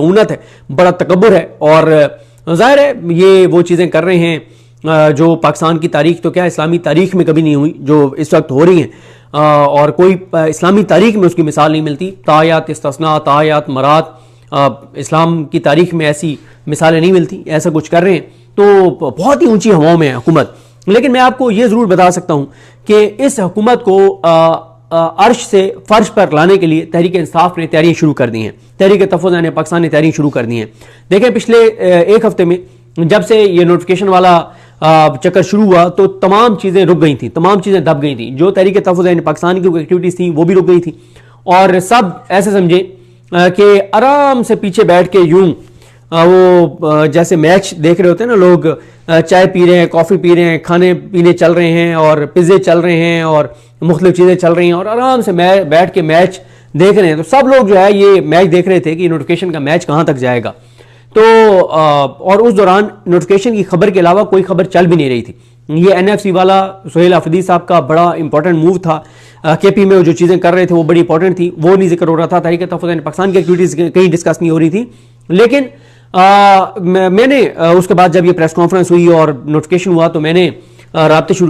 اونت ہے, بڑا تکبر ہے, اور ظاہر ہے یہ وہ چیزیں کر رہے ہیں جو پاکستان کی تاریخ تو کیا اسلامی تاریخ میں کبھی نہیں ہوئی, جو اس وقت ہو رہی ہیں, اور کوئی اسلامی تاریخ میں اس کی مثال نہیں ملتی. تایات استثناء, تایات مراد, اسلام کی تاریخ میں ایسی مثالیں نہیں ملتی. ایسا کچھ کر رہے ہیں تو بہت ہی اونچی ہواؤں میں ہے حکومت. لیکن میں آپ کو یہ ضرور بتا سکتا ہوں کہ اس حکومت کو عرش سے فرش پر لانے کے لیے تحریک انصاف نے تیاریاں شروع کر دی ہیں, تحریک تحفظ امن پاکستان نے تیاریاں شروع کر دی ہیں. دیکھیں پچھلے ایک ہفتے میں جب سے یہ نوٹیفیکیشن والا چکر شروع ہوا تو تمام چیزیں رک گئی تھیں, تمام چیزیں دب گئی تھیں. جو تحریک تحفظ امن پاکستان کی ایکٹیویٹیز تھیں وہ بھی رک گئی تھیں, اور سب ایسے سمجھیں کہ آرام سے پیچھے بیٹھ کے یوں وہ جیسے میچ دیکھ رہے ہوتے ہیں نا لوگ, چائے پی رہے ہیں, کافی پی رہے ہیں, کھانے پینے چل رہے ہیں, اور پزے چل رہے ہیں, اور مختلف چیزیں چل رہی ہیں, اور آرام سے بیٹھ کے میچ دیکھ رہے ہیں. تو سب لوگ جو ہے یہ میچ دیکھ رہے تھے کہ نوٹیفیکیشن کا میچ کہاں تک جائے گا. تو اور اس دوران نوٹیفیکیشن کی خبر کے علاوہ کوئی خبر چل بھی نہیں رہی تھی. یہ این ایف سی والا سہیل آفریدی صاحب کا بڑا امپورٹنٹ موو تھا, کے پی میں جو چیزیں کر رہے تھے وہ بڑی امپورٹنٹ تھی, وہ نہیں ذکر ہو رہا تھا. تحریک تحفظ پاکستان کی ایکٹیویٹیز کہیں ڈسکس نہیں ہو رہی تھی. لیکن میں نے اس کے بعد جب یہ پریس کانفرنس ہوئی اور نوٹیفیکیشن ہوا تو میں نے رابطے شروع